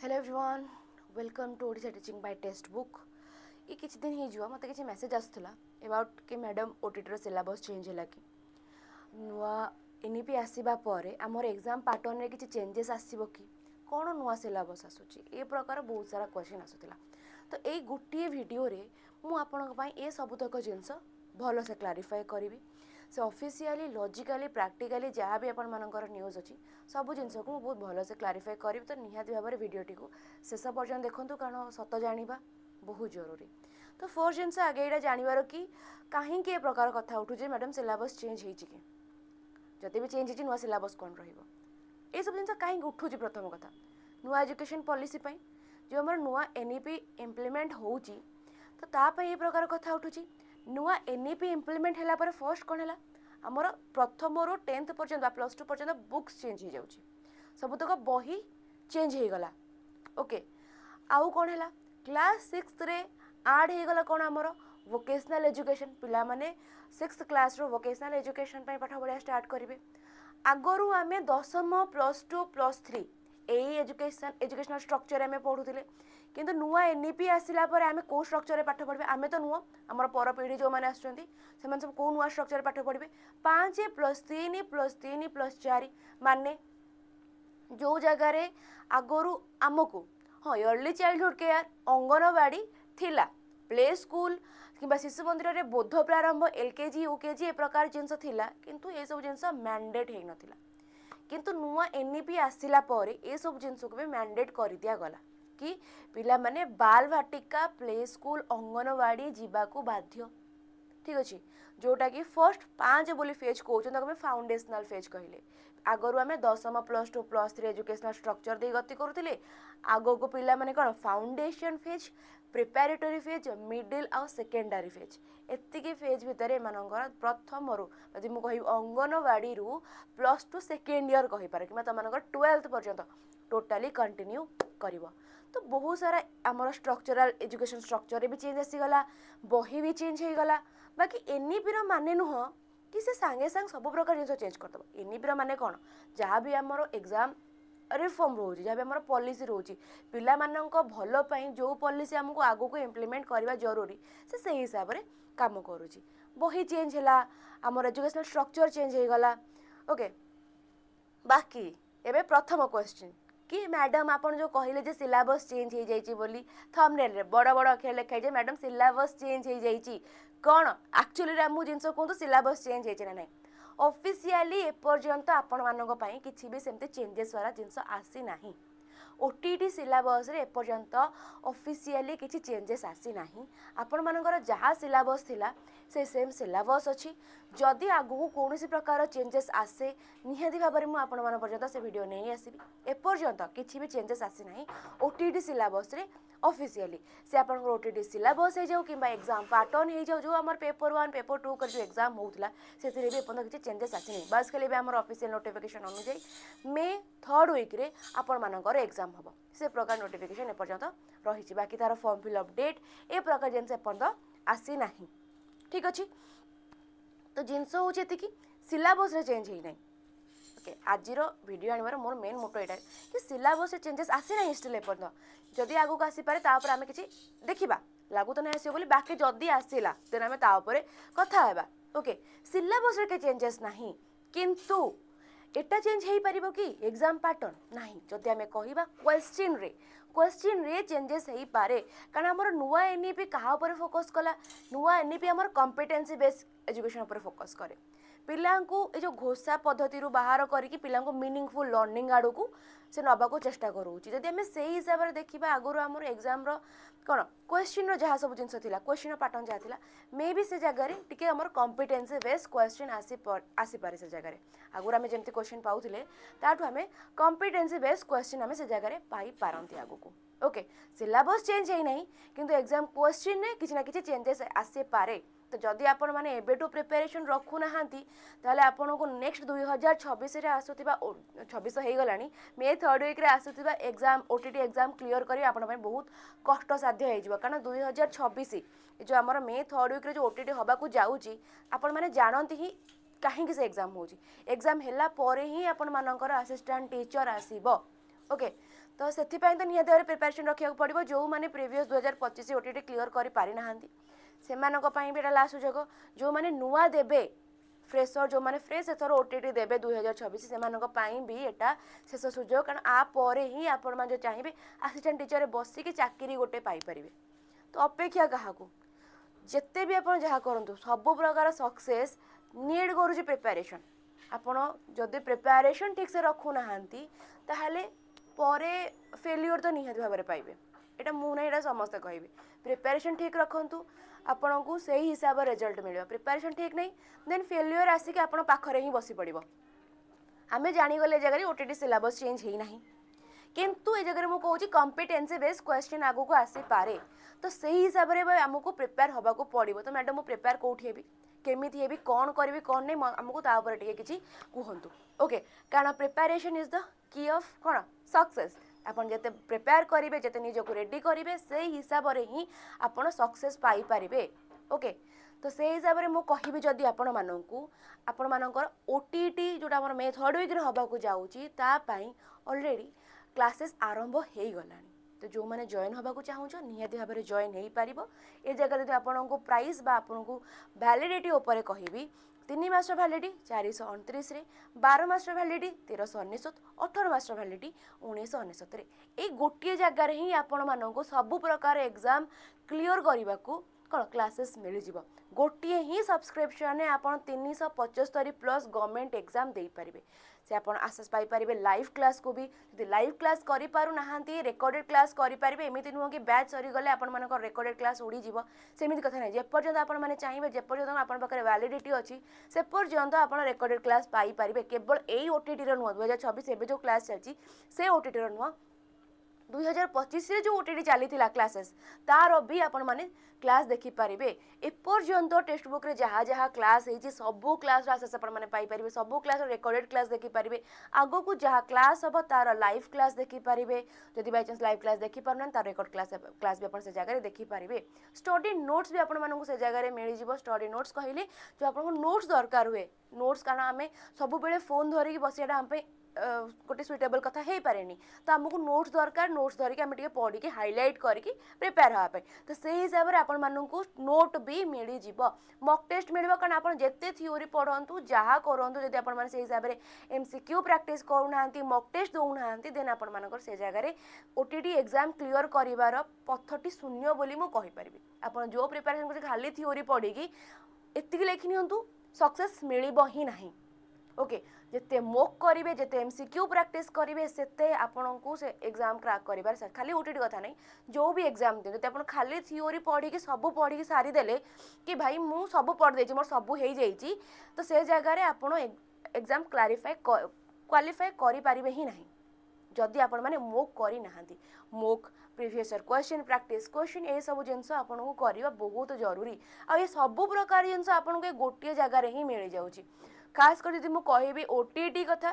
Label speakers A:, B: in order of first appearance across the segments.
A: Hello everyone welcome to Odisha teaching by textbook ये किसी दिन हो मत कि मेसेज आसाला अबाउट कि मैडम ओटीटी सिलेबस चेंज है कि नुआ एनईपी आसवा पर आमर एग्जाम पैटर्न में किसी चेंजेस आसो कि कौन नुआ सिलेबस आसूची ए प्रकार बहुत सारा क्वेश्चन आसूला तो यही गोटे वीडियो रे मु आपन ए सबुतक जिनस भल से क्लारिफाए करी से ऑफिशियली लॉजिकली प्रैक्टिकली जहाँ भी आपण मानकर न्यूज़ अच्छी सब जिनस को बहुत भल से क्लारिफाए करी तो निहाती भाव में वीडियोटी को शेष पर्यटन देखूँ कारण सत जाना बहुत जरूरी तो फर्स्ट जिनस आगे यहाँ जानवर कि कहीं ए प्रकार कथा उठू मैडम सिलेबस चेंज हो जदि भी चेंज हो नुआ सिलेबस कौन रही सब जिन कहीं उठू प्रथम कथा नुआ एजुकेशन पॉलिसी जो आम नुआ एनईपी इम्प्लीमेंट हो तो तापाई ये प्रकार कथा उठू नुआ एनईपी इम्प्लीमेंट है फर्स्ट कौन है आमर प्रथम रू 10th पर्यंत +2 पर्यंत बुक्स चेंज हो जाऊँगी सबुतक बही चेंज हो गला ओके आउ कौन है क्लास 6th रे आड हो गला कौन आमर वोकेशनल एजुकेशन पिला माने 6th क्लास रो वोकेशनल एजुकेशन पाठ पढ़ा स्टार्ट करेंगे आगरू आम 10th +2 +3 यही एजुकेशनल स्ट्रक्चर आम पढ़ुले किंतु नुआ एनईपी आसला आम कौ स्ट्रक्चर पाठ पढ़े आम तो नुह आम पर पीढ़ी जो मैंने आसुँच सब कौ नुआ स्ट्रक्चर पाठ पढ़े 5+3+3+4 माने जो जगार आगरू आमको हाँ अर्ली चाइल्डहुड केयर अंगनवाड़ी थिला प्ले स्कूल कि शिशु मंदिर में बोध प्रारंभ एलकेजी यूकेजी ए प्रकार जिनस थिला किंतु ये सब जिनस मैंडेट हो नाला किंतु नुआ एनईपी आसला ये सब जिनस को भी मैंडेट कर दिया गला कि पिला माने बाल भाटिका प्ले स्कूल अंगनवाड़ी जीवाकू बाध्य ठीक अच्छे जोटा कि फर्स्ट 5 बोली फेज कहते फाउंडेशनल फेज कहले आगरू आम 10th +2 +3 एजुकेशनल स्ट्रक्चर दे गति करुले आग को पिला माने कौन foundation phase preparatory phase middle आ सेकेंडरी फेज एतिकी फेज भितर एमानकर प्रथम रू यदि मुझे अंगनवाड़ी +2 सेकेंड इयर कहीपर कि तुम 12th पर्यंत टोटाली कंटिन्यू कर तो बहुत सारा आमर स्ट्रक्चरल एजुकेशन स्ट्रक्चर भी चेंज आसीगला बही भी चेंज हो गला बाकी एनईपी माने नुह कि से सांगे सांग सब प्रकार जिन चेंज करदेव एनईपी माने कौन जहाँ भी आमर एग्जाम रिफॉर्म रोचे जहाँ भी आम पॉलिसी रोचे पिला भल जो पॉलिसी आमको आगो को इम्प्लीमेंट करवा जरूरी से हिसाब से काम करुँची बही चेंज है आमर एजुकेशनल स्ट्रक्चर चेंज हो गला ओके बाकी एबे प्रथम क्वेश्चन कि मैडम आपन जो कहले जे सिलेबस चेंज हो जाइए बोली थंबनेल रे बड़ बड़ अक्षर लिखाई जे मैडम सिलेबस चेंज हो जाइए कौन एक्चुअली आम जिनस कहूँ सिलेबस चेंज हो ना ऑफिशियली एपर्यंत आपण मानक पई किछि भी सेमते चेंजेस वाला जिनस आसी नाही ओटीटी सिलेबस रे एपर्यंत ऑफिशियली किछि चेंजेस आसी नाही आपण मानकर जहाँ सिलेबस थिला से सेम सिलेबस अच्छी जदि आगू कौन प्रकार चेंजेस आसे निहाती भाव में आपण मान पर्यंत से वीडियो नहीं आसबि एपर्यंत किछि भी चेंजेस आसी नाही ओटीटी सिलेबस रे ऑफिशियली से आप ओटीटी सिलेबस हो जाऊ कि एग्जाम पैटर्न हो जाऊ जो आम पेपर 1 पेपर 2 कर जो एग्जाम होता से भी एपर्यंत किसी चेंजेस आसी नहीं बस खाली आम ऑफिशियल नोटिफिकेशन अनुसार मे 3rd वीक रे आपण मानकर एग्जाम हम से प्रकार नोटिफिकेशन एपर्यंत रही बाकी तार फॉर्म फिलअप डेट ए प्रकार जिनस एपर्यंत आसी नाही ठीक अच्छे तो जिनस हूँ सिलेबस रे चेंज ही नहीं ओके आज वीडियो आने मोर मेन मोटो यहाँ कि सिलेबस चेंजेस आसी ना स्टिल एपर्यंत जदि आगू आसीपे तापर आम कि देखा लागू तो नहीं आसो बोली बाकी जदि आसला देन आम तापर कथा है ओके सिलेबस रे चेंजेस नहीं किंतु एटा चेंज हो पार कि एग्जाम पैटर्न नहीं जदि आम कह क्वेश्चन रे चेंजेस हो पारे कारण आमर नुआ एनईपी क्या फोकस कला नुआ एनईपी आमर कॉम्पिटेंसी बेस्ड एजुकेशन पर फोकस करे पिला ये जो घोषा पद्धति बाहर करके पिला मीनिंगफुल लर्निंग आड़ को से नवा को चेष्टा करोची जदि आम से हिसाब से देखा आगुरी आम एग्जाम कौन क्वेश्चन जहाँ सब जिन क्वेश्चन पैटर्न जहाँ था मे भी से जगह टी आम कॉम्पिटेंसी बेस्ड क्वेश्चन आसीपे से जगह आगुरी आम जमी क्वेश्चन पाऊले ताठू आम कॉम्पिटेंसी बेस्ड क्वेश्चन आम से जगह पाई पारती आगू ओके सिलेबस चेंज है नहीं किंतु एग्जाम क्वेश्चन में किसी ना कि चेंजेस आसीपे तो जदि आपण मैंने एबेटू प्रिपेरेसन रखु ना ताले आपण को नेक्स्ट 2026 आसुवा 26 हो गला मे 3rd वीक रे आसुवा एग्जाम ओटीटी एग्जाम क्लियर करी आपण बहुत कष्ट साध्य हो कारण 2026 जो आमर मे 3rd वीक रे जो ओटीटी हवा को जाऊँगी आपण मैंने जानती ही कहीं से एग्जाम हो एग्जाम है ही आपण मानकर असिस्टेंट टीचर आसीबो ओके तो से तो निहत भाव प्रिपेरेसन रखा पड़ो जो मैंने प्रीवियस 2025 ओटीटी क्लीयर कर पारि नाहांती सेमानक भी लास्ट सुजोग जो मैंने नुआ देबे फ्रेशर जो मैंने फ्रेश एथर ओटीटी देबे 2026 से भी एटा शेष सुजोग कारण आपर ही आपण जो चाहिए असिस्टेंट टीचर बसिक चाकरी गोटे पाइपर तो अपेक्षा क्या जिते भी आप जहाँ करूँ सब प्रकार सक्सेस नीड करुँच प्रिपेरेसन आपण जदि प्रिपेरेसन ठीक से रखुना ताहले परे फेल्यूर तो निहत भाव में पाइबे एटा मु ना एटा समस्ते कहबे प्रिपेरेसन ठीक रखंतु आपन को सही हिसाब रिजल्ट मिले प्रिपेरेसन ठीक नहीं देन फेल्यूर आसिक आपण पाखरे ही बसी पड़ो आमे जानीगले जगह ओटीटी सिलेबस चेंज ही नहीं किंतु ए जगह मुझे कहूँ कॉम्पिटेंसी बेस्ड क्वेश्चन आगू को आसी पारे तो सही हिसाब से आमको प्रिपेयर होगा पड़ो तो मैडम मुझे प्रिपेयर कौटी हेबी केमिति हेबी कौन करी कौन नहीं आमको तापर टिके किछि कहतु ओके कारण preparation is the key of कौन सक्सेस आपन जते प्रिपेयर करेंगे जते निजको रेडी करेंगे से हिसाब से ही आपन सक्सेस पाई पारिबे ओके तो से हिसाब से मुझे कहबी जदि आपण माननकु आपण मानकर ओटीटी जोटा हमर मे थर्ड वीक रे होबा को जाउची ता पई ऑलरेडी क्लासेस आरंभ हो गलानी तो जो मैंने जॉइन होगा चाहूँ निहाती भाव में जॉइन हो पार ए जगह जो आपको प्राइस बा आपको वैलिडिटी उपर कहि 3 मास वैलिडिटी 429 रे 12 मास वैलिडिटी 1399 18 मास वैलिडिटी 1999 ये गोटे जगार ही आपण मानक सबु प्रकार एग्जाम क्लियर करने को कौन क्लासेस मिल जाव गोटे ही सब्सक्रिप्शन आप 375 प्लस गवर्नमेंट एग्जाम दे पारे से आप आसेस पाइपर लाइव क्लास को भी लाइव क्लास करि पारु नाहांती रेकर्डेड क्लास करि पारिबे एमिति नुह कि बैच सरीगले आपण मानक रेकर्डेड क्लास उड़ी जीव सेमिति कथा नहीं जेपर्यंत आपण माने चाहिए जेपर्यंत आपण पाखरे वैलिडिटी अच्छी से पर्यंत आपण रेकर्डेड क्लास पाई पारिबे केवल एई ओटीटी रो नुह 2026 एबे जो क्लास चलची से ओटीटी रो नुह 2025 रे जो ओटीटी चली क्लासेस तार भी आपण माने क्लास देखि पारिबे एपर्यंत टेक्स्ट बुक रे जहाँ जहाँ क्लास है सबू क्लास आसेस आपण माने पाई पारिबे सबू क्लास रेकर्डेड क्लास देखि पारिबे आगो को जहाँ क्लास हम तार लाइव क्लास देखि पारिबे जदि बाय चांस लाइव क्लास देखि पारना तार रेकर्ड क्लास भी आपण से जगह देखि पारिबे स्टडी नोट्स भी आपण मानकु से जगह मिल जिवो स्टडी नोट्स कहले जो आपन नोट्स दरकार हुए नोट्स कारण आमे सब बेले फोन धरिक बसियाटा हम पे गोटे सुइटेबल कथा हो पारे तो आमको नोट्स दरकार नोट्स धरिकी आम पढ़ी के हाइलाइट करके प्रिपेयर हाँपाई तो से हिसाब से आपण मानू नोट भी मिल जाव मक टेस्ट मिल कारण आप जिते थ्योरी पढ़ु जहाँ करूँ जब आप हिसाब से एमसीक्यू प्रैक्टिस करूना मक टेस्ट दौना देन आपण से जगह ओटीटी एग्जाम क्लियर कर पथटी शून्य बोली मुझे कहीपरि आप जो प्रिपेरेसन कर खाली थ्योरी पढ़ी एति लिखि नियंतु सक्सेस मिल ही नहीं ओके जिते मोक करेंगे जिते एमसीक्यू प्रैक्टिस करेंगे सेते आपन को से एग्जाम क्रैक कर खाली ओटीटी कथा नहीं जो भी एग्जाम दिए आप खाली थ्योरी पढ़ी सब पढ़ी सारीदे कि भाई मु सब पढ़ देछि मोर सब हो जाइए तो से जगह आपन एग्जाम क्वालिफाई करें ही नहीं जदि आपण माने मोक करी नाहांती मोक previous year question practice question ये सब जिनस आपन को करबा बहुत जरूरी आ ये सब प्रकार जिनस आपन को गोटे जगह ही मिल जाउची खास कर जदि मु कहबी ओटीटी कथा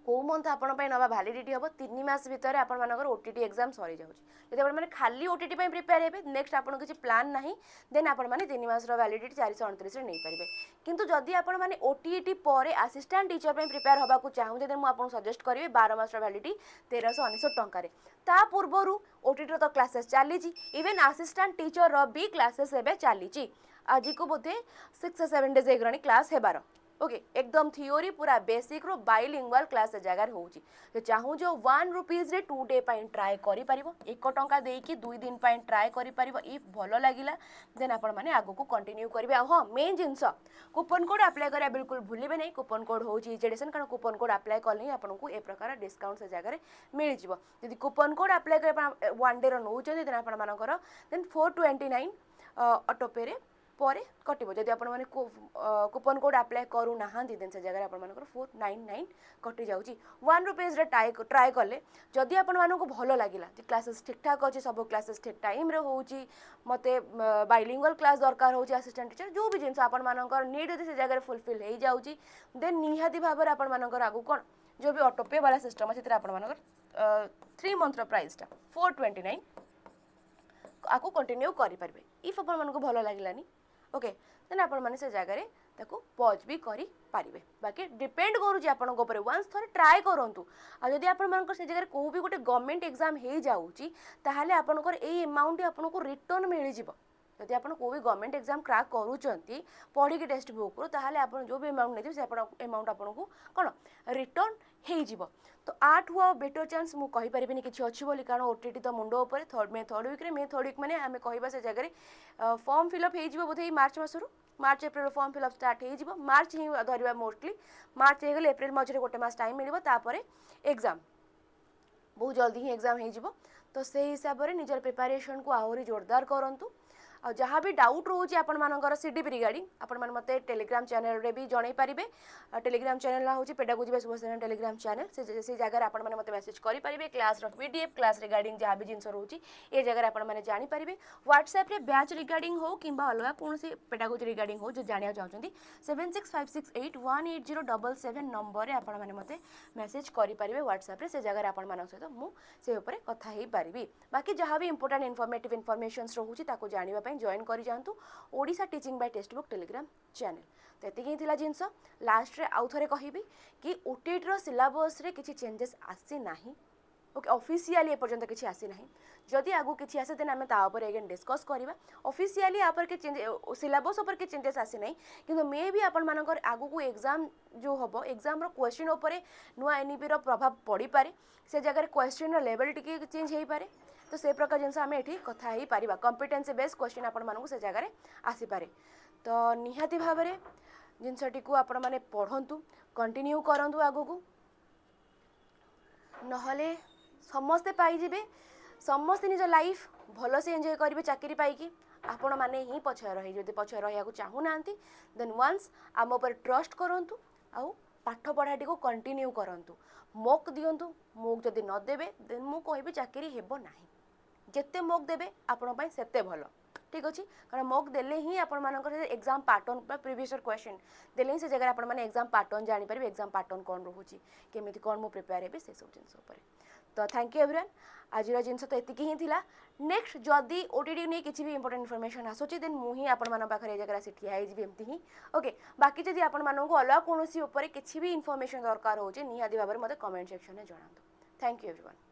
A: को मंथ आपण पय नवा वैलिडिटी हम 3 मास भितर आपण मानकर ओटीटी एग्जाम सरी जाउची जदि आपण माने खाली ओटीटी पय प्रिपेयर हेबे नेक्स्ट आपण किछि प्लान नाही देन आपण माने 3 मास रो वैलिडिटी 429 रे नै परिबे किंतु जदि आपण माने ओटीटी परे असिस्टेंट टीचर पय प्रिपेयर होबा को चाहू जदि मु आपण सजेस्ट करबे 12 मास रो वैलिडिटी 1399 टंका रे ता पूर्वरु ओटीटी रो तो क्लासेस चली छि इवन असिस्टेंट टीचर रो भी क्लासेस हेबे चली छि आज को बोधे 6 से 7 डेज एग्रानी क्लास हेबार ओके एकदम थ्योरी पूरा बेसिक रो बाइलिंगुअल क्लास जगह होउची तो चाहू जो 1 रुपीज रे 2 डे पाइन ट्राई करि परिबो 1 टंका देई कि 2 दिन पाइन ट्राई करि परिबो इफ भलो लागिला देन आपण माने आगो को कंटिन्यू करिवे हां मेन जिंस कूपन कोड अप्लाई करिया बिल्कुल भूलिबे नै कूपन कोड होउची जेडेसन कारण कूपन कोड अप्लाई करले आपण को ए प्रकार डिस्काउंट से जगह मिल जिवो यदि कूपन कोड अप्लाई करे 1 डे रो नउचे देन आपण मानकर देन 429 ऑटोपे रे परे कटिबो जदि आपण माने कूपन कोड अप्लाई करू नाहांती देन से जगह आपण मानकर 499 कटि जाउची 1 रुपीज रे ट्राई करले जदि आपण मानको भलो लागिला जे क्लासेस ठीक ठाक अछि सब क्लासेस ठीक टाइम रे होउची मते बाइलिंगुअल क्लास दरकार होउची असिस्टेंट टीचर जो भी जिंस आपण मानकर नीड से जगह फुलफिल हे जाउची देन निहाती भाबर आपण मानकर आगु कोन जो भी ऑटोपे वाला सिस्टम अछि तरा आपण मानकर 3 मंथ रो प्राइस ता 429 आको कंटिन्यू करि परबे इफ आपण मानको भलो लागिलानी ओके देन आपण माने से जगह ताको पॉज भी करी पारिबे बाकी डिपेंड करूची आपनको ऊपर वंस थोड़े ट्राई करंतु आ जदि आपण मानकर से जगह को भी गोटे गवर्नमेंट एग्जाम हे जाउची ताहाले आपनकर ए अमाउंट आपनको रिटर्न मिली जिवो जदि आपण को भी गवर्नमेंट एग्जाम क्रैक करूचंती पढ़ी के टेक्स्ट बुक रो ताहाले आपण जो भी अमाउंट नेथिबे से आपण अमाउंट आपनको कोन रिटर्न हे जिवो तो आठ हुआ बेटर चांस मु कहि परिबिनी किछि अछि बोली कारण ओटीटी तो मुंडो ऊपर थर्ड वीक रे मे थर्ड वीक माने हमें कहबा से जगह फॉर्म फिलअप हे जिवो बोधे मार्च मासरु March April form fill up start हे जिवो मार्च ही धरिबा मोस्टली मार्च हे गेले एप्रिल मझरे गोटे मास टाइम मिलिबो तापरे एग्जाम बहुत जल्दी ही एग्जाम हे जिवो तो से हिसाब रे निजर प्रिपरेशन को आहुरी जोरदार करंतु आ जहाँ भी डाउट रोचे आपण मानकर सीडीपी रिगार्डिंग आपण मान मते टेलीग्राम चैनल रे भी जणाई पारिबे टेलीग्राम चैनल ना होची पेडागोजी बाय सुभाषिता टेलीग्राम चैनल से जगह आपण माने मते मेसेज करि पारिबे क्लास रो पीडीएफ क्लास रिगार्डिंग जहाँ भी जिंस रोची ए जगह आपण माने जानि पारिबे व्हाट्सएप रे बैच रिगार्डिंग हो किंबा अलगा कोनसी पेडागोजी रिगार्डिंग हो जो जानिया चाहउछंती 7656818077 नंबर रे आपण माने मते मेसेज करि पारिबे व्हाट्सएप रे से जगह आपण मान सहित मु से ऊपर कथा हे पारिबी बाकी जहाँ भी इंपोर्टेंट इन्फॉर्मेटिव इन्फॉर्मेशंस रोची ताको जानिबा जॉइन करि जांतु Odisha teaching by textbook Telegram channel तो एतिकी थिला जिंस लास्ट रे आउ थरे कहिबी कि ओटीटी रो सिलेबस रे किछि चेंजेस आसी नाही ओके ऑफिशियली ए पर्यंत किछि आसी नाही जदि आगु किछि आसे देन हमें ता ऊपर अगेन डिस्कस करबा ऑफिशियली आ पर के चेंज सिलेबस ऊपर के चेंजेस आसी नाही किंतु मे भी आपण मानकर आगु को एग्जाम जो हबो एग्जाम रो क्वेश्चन ऊपर नुआ एनईपी रो प्रभाव पड़ी पारे से जगह क्वेश्चन रो लेवल टिके चेंज हेई पारे तो से प्रकार जिनस आम ये कथा ही पारिबा कॉम्पिटेंसी बेस क्वेश्चन आपण मानकु से जगह रे आसी पारे तो निहाती भाव रे जिनसटी को आपण माने पढ़ंतु कंटिन्यू करंतु आगु को नहले समस्ते पाई जिबे समस्ते निज लाइफ भलो से एंजॉय करिवे चाकरी पाइकी आपण माने ही पछय रही जदि पछय रहिया को चाहू नांती देन वंस आम ऊपर ट्रस्ट करंतु आउ पाठ पढ़ाटी को कंटिन्यू करंतु मॉक दियंतु मॉक जदि न देबे देन मु कहबी चाकरी हेबो नाही जेते मॉक देबे आपण पई सेते भलो ठीक अछि कारण मॉक देले ही आपण मानकर एग्जाम पैटर्न प्रीवियस क्वेश्चन देले ही से जगह आपण माने एग्जाम पैटर्न जानि परबे एग्जाम पैटर्न कोन रहूची केमिति कोन मु प्रिपेयर हेबे से सब जिंस ऊपर तो थैंक यू एवरीवन आज जिनस तो एतिकी ही थिला नेक्स्ट जदि ओटीटी नहीं किसी भी इंपोर्टेंट इन्फॉर्मेशन आसुची देन मु ही आपण मान पाखरे जगह से ठिया ही एमती ही ओके बाकी जदि आपण माननको अलग कोनोसी ऊपर किसी भी इन्फॉर्मेशन दरकार होचे निहादी भाबरे मते कमेंट सेक्शन में जणांतु थैंक यू एवरीवन।